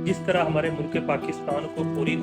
जिस तरह हमारे मुल्क पाकिस्तान को पूरी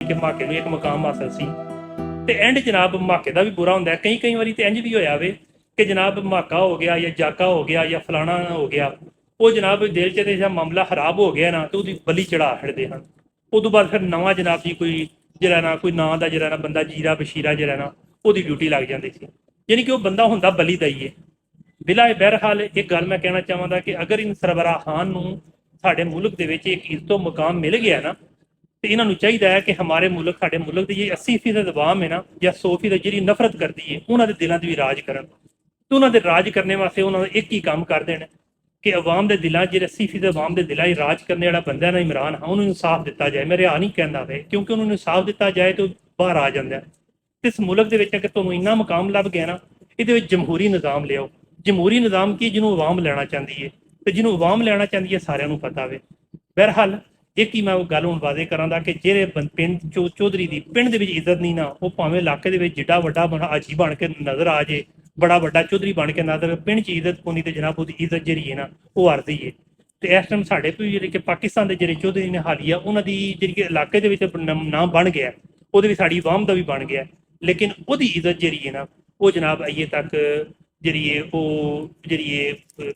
के धमाके में एक मुकाम हासिल सी ते एंड जनाब धमाके का भी बुरा होंगे कई बारी तो इंज भी होया वे कि जनाब धमाका हो गया या जाका हो गया या फलाना हो गया वो जनाब दिल च जब मामला खराब हो गया ना तो उसकी बली चढ़ा छड़ते हैं उदों बाद फिर नवा जनाब जी कोई जरा ना कोई नां का जरा ना बंदा जीरा बशीरा जरा ना वो ड्यूटी लग जाती थी यानी कि वह बंदा होंदा बली का ही है बिला बहरहाल एक गल मैं कहना चाहवागा कि अगर इन सरबराहान साढ़े मुल्क के एक इज्जतो मुकाम मिल गया ना तो इन्हों चाहिए है कि हमारे मुल्क साढ़े मुल्क की जी 80% अवाम है ना या 100% जी नफरत करती है उन्होंने दिलों से भी राज करन तो उन्होंने राज करने वास्ते उन्होंने एक ही काम कर देना कि अवाम के दिलों जो 80% अवाम के दिलों राज करने वाला बंदा है ना इमरान हाँ उन्होंने इंसाफ दिता जाए मैं रिहा नहीं कहना वे क्योंकि उन्होंने इंसाफ दिता जाए तो बाहर आ जाता है इस मुल्क के अगर तुम्हें इन्ना मुकाम लभ गया ना ये जमहूरी निज़ाम लियाओ जमहूरी निज़ाम की जिन्होंने अवाम लेना चाहती है तो जिन्होंने अवाम लेना चाहती है सारों पता वे बहरहाल एक ही मैं गल हूँ वादे करा कि जेरे पिंड चौधरी की पिंड के इज्जत नहीं ना वो भावें इलाके जिड्डा वड्डा हाजी बन के नजर आ जाए बड़ा वड्डा चौधरी बन के नजर पिंड च इज्जत होनी तो जनाब उसकी इज्जत जी है ना वो अर्जी है तो इस टाइम साढ़े भी पाकिस्तान के जो चौधरी ने हाली है उन्होंने जी इलाके नाम बन गया वो साड़ी अवाम का भी बन गया लेकिन वो इज्जत जी है ना वो जनाब अजे तक जरिए वो जरिए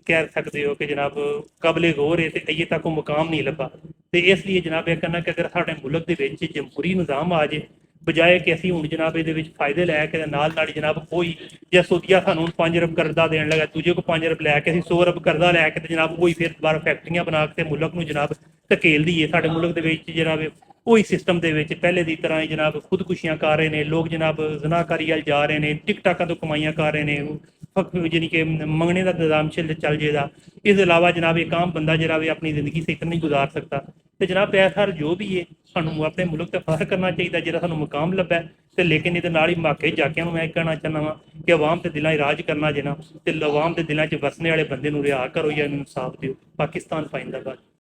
कह सकते हो कि जनाब काबले गौर है तो अजे तक वो मुकाम नहीं लभा तो इसलिए जनाब यह कहना कि अगर साढ़े मुल्क के जमहूरी निज़ाम आ जाए बजाए कि असी हूँ जनाब ये फायदे लैके नाल जनाब कोई जो सऊदीया सानू 5 अरब करजा देन लगा दूजे को 5 अरब लैके 100 अरब करजा लैके जनाब वही फिर दोबारा फैक्ट्रियां बना के मुल्क में जनाब धकेल दी है साढ़े मुल्क के जनाब वही सिस्टम के पहले की तरह जनाब खुदकुशियां कर रहे हैं लोग जनाब जनाकारी वाल जा रहे हैं टिकटाकों तो कमाइयां कर रहे हैं यानी कि मंगने का निज़ाम चल जाएगा इस अलावा जनाब एक आम बंदा जरा अपनी ज़िंदगी से इतना नहीं गुजार सकता तो जनाब ऐसा जो भी है सानू अपने मुल्क से फख्र करना चाहिए जो सू मुकाम लभा तो लेकिन ये धमाके जाकिया मैं कहना चाहना वा कि अवाम के दिलों राज करना जे ना तो अवाम के दिलों च वसने वाले बंदे रिहा करो या इंसाफ दो पाकिस्तान पाइंदाबाद।